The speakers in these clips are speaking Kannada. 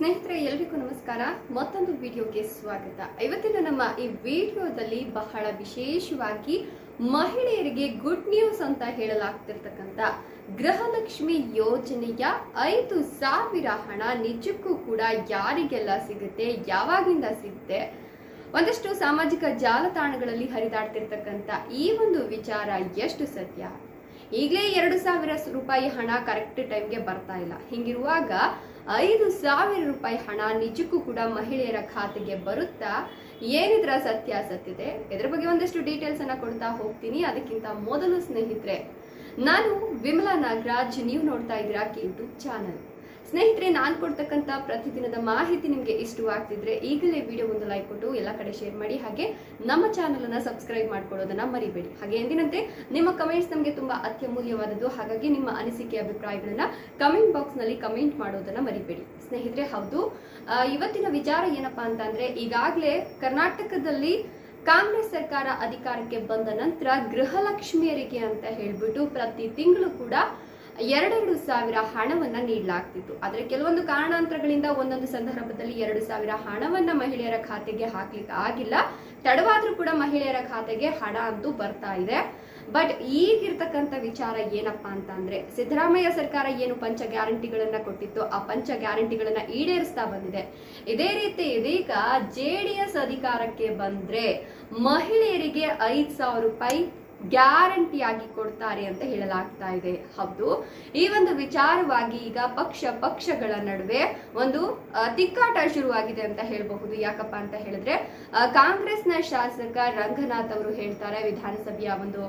ಸ್ನೇಹಿತರೆ ಎಲ್ಲರಿಗೂ ನಮಸ್ಕಾರ. ಮತ್ತೊಂದು ವಿಡಿಯೋಗೆ ಸ್ವಾಗತ. ಇವತ್ತಿನ ನಮ್ಮ ಈ ವಿಡಿಯೋದಲ್ಲಿ ಬಹಳ ವಿಶೇಷವಾಗಿ ಮಹಿಳೆಯರಿಗೆ ಗುಡ್ ನ್ಯೂಸ್ ಅಂತ ಹೇಳಲಾಗ್ತಿರ್ತಕ್ಕಂಥ ಗೃಹಲಕ್ಷ್ಮಿ ಯೋಜನೆಯ 5,000 ಹಣ ನಿಜಕ್ಕೂ ಕೂಡ ಯಾರಿಗೆಲ್ಲ ಸಿಗುತ್ತೆ, ಯಾವಾಗಿಂದ ಸಿಗುತ್ತೆ, ಒಂದಷ್ಟು ಸಾಮಾಜಿಕ ಜಾಲತಾಣಗಳಲ್ಲಿ ಹರಿದಾಡ್ತಿರ್ತಕ್ಕಂಥ ಈ ಒಂದು ವಿಚಾರ ಎಷ್ಟು ಸತ್ಯ? ಈಗಲೇ 2,000 ರೂಪಾಯಿ ಹಣ ಕರೆಕ್ಟ್ ಟೈಮ್ಗೆ ಬರ್ತಾ ಇಲ್ಲ. ಹಿಂಗಿರುವಾಗ 5,000 ರೂಪಾಯಿ ಹಣ ನಿಜಕ್ಕೂ ಕೂಡ ಮಹಿಳೆಯರ ಖಾತೆಗೆ ಬರುತ್ತಾ? ಏನಿದ್ರ ಸತ್ಯಾಸತ್ಯತೆ, ಇದರ ಬಗ್ಗೆ ಒಂದಷ್ಟು ಡೀಟೇಲ್ಸ್ ಅನ್ನ ಕೊಡ್ತಾ ಹೋಗ್ತೀನಿ. ಅದಕ್ಕಿಂತ ಮೊದಲು ಸ್ನೇಹಿತರೆ, ನಾನು ವಿಮಲಾ ನಾಗರಾಜ್, ನೀವು ನೋಡ್ತಾ ಇದ್ದೀರಾ ಯೂಟ್ಯೂಬ್ ಚಾನಲ್. ಸ್ನೇಹಿತರೆ, ನಾನು ಕೊಡ್ತಕ್ಕಂಥ ಪ್ರತಿದಿನದ ಮಾಹಿತಿ ನಿಮಗೆ ಇಷ್ಟವಾಗ್ತಿದ್ರೆ ಈಗಲೇ ವಿಡಿಯೋ ಒಂದು ಲೈಕ್ ಕೊಟ್ಟು ಎಲ್ಲ ಕಡೆ ಶೇರ್ ಮಾಡಿ. ಹಾಗೆ ನಮ್ಮ ಚಾನಲ್ ಅನ್ನ ಸಬ್ಸ್ಕ್ರೈಬ್ ಮಾಡ್ಕೊಳ್ಳೋದನ್ನ ಮರಿಬೇಡಿ. ಹಾಗೆ ಎಂದಿನಂತೆ ನಿಮ್ಮ ಕಮೆಂಟ್ಸ್ ನಮಗೆ ತುಂಬಾ ಅತ್ಯಮೂಲ್ಯವಾದದ್ದು. ಹಾಗಾಗಿ ನಿಮ್ಮ ಅನಿಸಿಕೆ ಅಭಿಪ್ರಾಯಗಳನ್ನ ಕಮೆಂಟ್ ಬಾಕ್ಸ್ ನಲ್ಲಿ ಕಮೆಂಟ್ ಮಾಡೋದನ್ನ ಮರಿಬೇಡಿ. ಸ್ನೇಹಿತರೆ, ಹೌದು, ಇವತ್ತಿನ ವಿಚಾರ ಏನಪ್ಪಾ ಅಂತಂದ್ರೆ, ಈಗಾಗಲೇ ಕರ್ನಾಟಕದಲ್ಲಿ ಕಾಂಗ್ರೆಸ್ ಸರ್ಕಾರ ಅಧಿಕಾರಕ್ಕೆ ಬಂದ ನಂತರ ಗೃಹಲಕ್ಷ್ಮಿಯರಿಗೆ ಅಂತ ಹೇಳ್ಬಿಟ್ಟು ಪ್ರತಿ ತಿಂಗಳು ಕೂಡ 2,000 ಹಣವನ್ನ ನೀಡಲಾಗ್ತಿತ್ತು. ಆದ್ರೆ ಕೆಲವೊಂದು ಕಾರಣಾಂತರಗಳಿಂದ ಒಂದೊಂದು ಸಂದರ್ಭದಲ್ಲಿ 2,000 ಹಣವನ್ನ ಮಹಿಳೆಯರ ಖಾತೆಗೆ ಹಾಕ್ಲಿಕ್ಕೆ ಆಗಿಲ್ಲ. ತಡವಾದ್ರೂ ಕೂಡ ಮಹಿಳೆಯರ ಖಾತೆಗೆ ಹಣ ಅಂತೂ ಬರ್ತಾ ಇದೆ. ಬಟ್ ಈಗಿರ್ತಕ್ಕಂಥ ವಿಚಾರ ಏನಪ್ಪಾ ಅಂತಂದ್ರೆ, ಸಿದ್ದರಾಮಯ್ಯ ಸರ್ಕಾರ ಏನು ಪಂಚ ಗ್ಯಾರಂಟಿಗಳನ್ನ ಕೊಟ್ಟಿತ್ತು, ಆ ಪಂಚ ಗ್ಯಾರಂಟಿಗಳನ್ನ ಈಡೇರಿಸ್ತಾ ಬಂದಿದೆ. ಇದೇ ರೀತಿ ಇದೀಗ JDS ಅಧಿಕಾರಕ್ಕೆ ಬಂದ್ರೆ ಮಹಿಳೆಯರಿಗೆ 5,000 ರೂಪಾಯಿ ಗ್ಯಾರಂಟಿ ಆಗಿ ಕೊಡ್ತಾರೆ ಅಂತ ಹೇಳಲಾಗ್ತಾ ಇದೆ. ಹೌದು, ಈ ಒಂದು ವಿಚಾರವಾಗಿ ಈಗ ಪಕ್ಷಗಳ ನಡುವೆ ಒಂದು ತಿಕ್ಕಾಟ ಶುರುವಾಗಿದೆ ಅಂತ ಹೇಳಬಹುದು. ಯಾಕಪ್ಪ ಅಂತ ಹೇಳಿದ್ರೆ, ಕಾಂಗ್ರೆಸ್ನ ಶಾಸಕ ರಂಗನಾಥ್ ಅವರು ಹೇಳ್ತಾರೆ ವಿಧಾನಸಭೆಯ ಒಂದು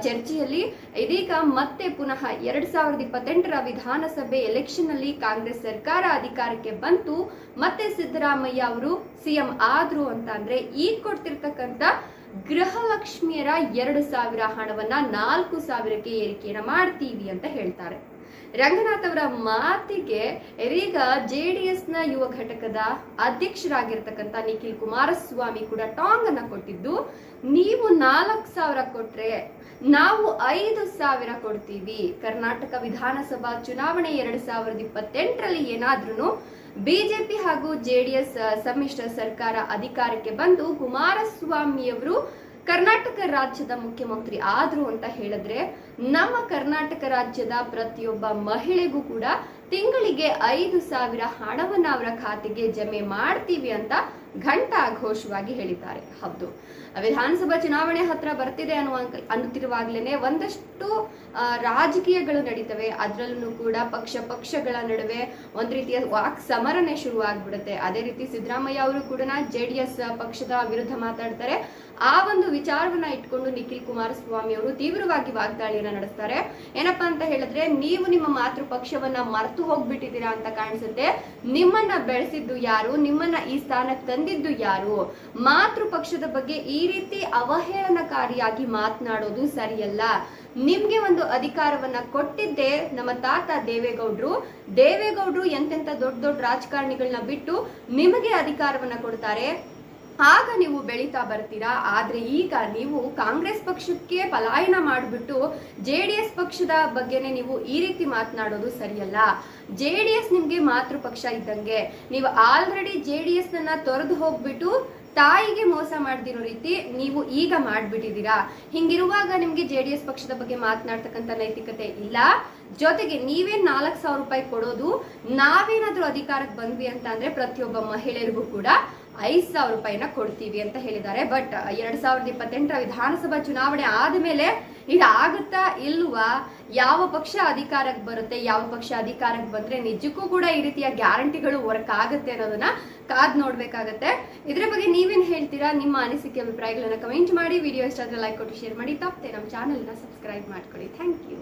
ಚರ್ಚೆಯಲ್ಲಿ, ಇದೀಗ ಮತ್ತೆ ಪುನಃ 2028ರ ವಿಧಾನಸಭೆ ಎಲೆಕ್ಷನ್ ನಲ್ಲಿ ಕಾಂಗ್ರೆಸ್ ಸರ್ಕಾರ ಅಧಿಕಾರಕ್ಕೆ ಬಂತು, ಮತ್ತೆ ಸಿದ್ದರಾಮಯ್ಯ ಅವರು ಸಿಎಂ ಆದ್ರು ಅಂತ ಅಂದ್ರೆ ಈಗ ಕೊಡ್ತಿರ್ತಕ್ಕಂಥ ಗೃಹಲಕ್ಷ್ಮಿಯರ 2,000 ಹಣವನ್ನ 4,000ಕ್ಕೆ ಏರಿಕೆಯನ್ನ ಮಾಡ್ತೀವಿ ಅಂತ ಹೇಳ್ತಾರೆ. ರಂಗನಾಥ್ ಅವರ ಮಾತಿಗೆ ಇದೀಗ JDS ನ ಯುವ ಘಟಕದ ಅಧ್ಯಕ್ಷರಾಗಿರ್ತಕ್ಕಂಥ ನಿಖಿಲ್ ಕುಮಾರಸ್ವಾಮಿ ಕೂಡ ಟಾಂಗ್ ಅನ್ನ ಕೊಟ್ಟಿದ್ದು, ನೀವು 4,000 ಕೊಟ್ರೆ ನಾವು 5,000 ಕೊಡ್ತೀವಿ. ಕರ್ನಾಟಕ ವಿಧಾನಸಭಾ ಚುನಾವಣೆ 2028ರಲ್ಲಿ ಏನಾದ್ರೂ ಬಿಜೆಪಿ ಹಾಗೂ JDS ಸಮ್ಮಿಶ್ರ ಸರ್ಕಾರ ಅಧಿಕಾರಕ್ಕೆ ಬಂದು ಕುಮಾರಸ್ವಾಮಿಯವರು ಕರ್ನಾಟಕ ರಾಜ್ಯದ ಮುಖ್ಯಮಂತ್ರಿ ಆದ್ರು ಅಂತ ಹೇಳಿದ್ರೆ, ನಮ್ಮ ಕರ್ನಾಟಕ ರಾಜ್ಯದ ಪ್ರತಿಯೊಬ್ಬ ಮಹಿಳೆಗೂ ಕೂಡ ತಿಂಗಳಿಗೆ 5,000 ಹಣವನ್ನ ಅವರ ಖಾತೆಗೆ ಜಮೆ ಮಾಡ್ತೀವಿ ಅಂತ ಘಂಟಾಘೋಷವಾಗಿ ಹೇಳಿದ್ದಾರೆ. ಹೌದು, ವಿಧಾನಸಭಾ ಚುನಾವಣೆ ಹತ್ರ ಬರ್ತಿದೆ ಅನ್ನುತ್ತಿರುವಾಗ್ಲೇನೆ ಒಂದಷ್ಟು ರಾಜಕೀಯಗಳು ನಡೀತವೆ. ಅದರಲ್ಲೂ ಕೂಡ ಪಕ್ಷಗಳ ನಡುವೆ ಒಂದ್ ರೀತಿಯ ವಾಕ್ ಸಮರನೆ ಶುರು ಆಗ್ಬಿಡುತ್ತೆ. ಅದೇ ರೀತಿ ಸಿದ್ದರಾಮಯ್ಯ ಅವರು ಕೂಡ JDS ಪಕ್ಷದ ವಿರುದ್ಧ ಮಾತಾಡ್ತಾರೆ. ಆ ಒಂದು ವಿಚಾರವನ್ನ ಇಟ್ಕೊಂಡು ನಿಖಿಲ್ ಕುಮಾರಸ್ವಾಮಿ ಅವರು ತೀವ್ರವಾಗಿ ವಾಗ್ದಾಳಿಯನ್ನ ನಡೆಸ್ತಾರೆ. ಏನಪ್ಪಾ ಅಂತ ಹೇಳಿದ್ರೆ, ನೀವು ನಿಮ್ಮ ಮಾತೃ ಪಕ್ಷವನ್ನ ಮರೆತು ಹೋಗ್ಬಿಟ್ಟಿದ್ದೀರಾ ಅಂತ ಕಾಣಿಸುತ್ತೆ. ನಿಮ್ಮನ್ನ ಬೆಳೆಸಿದ್ದು ಯಾರು, ನಿಮ್ಮನ್ನ ಈ ಸ್ಥಾನಕ್ಕೆ ತಂದಿದ್ದು ಯಾರು? ಮಾತೃ ಪಕ್ಷದ ಬಗ್ಗೆ ಈ ರೀತಿ ಅವಹೇಳನಕಾರಿಯಾಗಿ ಮಾತನಾಡೋದು ಸರಿಯಲ್ಲ. ನಿಮ್ಗೆ ಒಂದು ಅಧಿಕಾರವನ್ನ ಕೊಟ್ಟಿದ್ದೆ ನಮ್ಮ ತಾತ ದೇವೇಗೌಡರು ಎಂತೆಂತ ದೊಡ್ಡ ರಾಜಕಾರಣಿಗಳನ್ನ ಬಿಟ್ಟು ನಿಮಗೆ ಅಧಿಕಾರವನ್ನ ಕೊಡ್ತಾರೆ. ಆಗ ನೀವು ಬೆಳೀತಾ ಬರ್ತೀರಾ. ಆದ್ರೆ ಈಗ ನೀವು ಕಾಂಗ್ರೆಸ್ ಪಕ್ಷಕ್ಕೆ ಪಲಾಯನ ಮಾಡಿಬಿಟ್ಟು JDS ಪಕ್ಷದ ಬಗ್ಗೆನೆ ನೀವು ಈ ರೀತಿ ಮಾತನಾಡೋದು ಸರಿಯಲ್ಲ. JDS ನಿಮ್ಗೆ ಮಾತೃ ಪಕ್ಷ ಇದ್ದಂಗೆ. ನೀವು ಆಲ್ರೆಡಿ JDS ನನ್ನ ತೊರೆದು ಹೋಗ್ಬಿಟ್ಟು ತಾಯಿಗೆ ಮೋಸ ಮಾಡ್ದಿರೋ ರೀತಿ ನೀವು ಈಗ ಮಾಡ್ಬಿಟ್ಟಿದ್ದೀರಾ. ಹಿಂಗಿರುವಾಗ ನಿಮ್ಗೆ JDS ಪಕ್ಷದ ಬಗ್ಗೆ ಮಾತನಾಡ್ತಕ್ಕಂಥ ನೈತಿಕತೆ ಇಲ್ಲ. ಜೊತೆಗೆ ನೀವೇನ್ 4,000 ರೂಪಾಯಿ ಕೊಡೋದು, ನಾವೇನಾದ್ರೂ ಅಧಿಕಾರಕ್ಕೆ ಬಂದ್ವಿ ಅಂತ ಅಂದ್ರೆ ಪ್ರತಿಯೊಬ್ಬ ಮಹಿಳೆಯರಿಗೂ ಕೂಡ 5,000 ರೂಪಾಯಿನ ಕೊಡ್ತೀವಿ ಅಂತ ಹೇಳಿದ್ದಾರೆ. ಬಟ್ 2028ರ ವಿಧಾನಸಭಾ ಚುನಾವಣೆ ಆದ್ಮೇಲೆ ಇದಾಗುತ್ತಾ ಇಲ್ವಾ? ಯಾವ ಪಕ್ಷ ಅಧಿಕಾರಕ್ಕೆ ಬರುತ್ತೆ, ಯಾವ ಪಕ್ಷ ಅಧಿಕಾರಕ್ಕೆ ಬಂದ್ರೆ ನಿಜಕ್ಕೂ ಕೂಡ ಈ ರೀತಿಯ ಗ್ಯಾರಂಟಿಗಳು ವರ್ಕ್ ಆಗುತ್ತೆ ಅನ್ನೋದನ್ನ ಕಾದ್ ನೋಡ್ಬೇಕಾಗತ್ತೆ. ಇದ್ರ ಬಗ್ಗೆ ನೀವೇನ್ ಹೇಳ್ತೀರಾ? ನಿಮ್ಮ ಅನಿಸಿಕೆ ಅಭಿಪ್ರಾಯಗಳನ್ನ ಕಮೆಂಟ್ ಮಾಡಿ. ವಿಡಿಯೋ ಇಷ್ಟ ಆದ್ರೆ ಲೈಕ್ ಕೊಟ್ಟು ಶೇರ್ ಮಾಡಿ. ತಪ್ಪದೆ ನಮ್ಮ ಚಾನೆಲ್ನ ಸಬ್ಸ್ಕ್ರೈಬ್ ಮಾಡ್ಕೊಳ್ಳಿ. Thank you.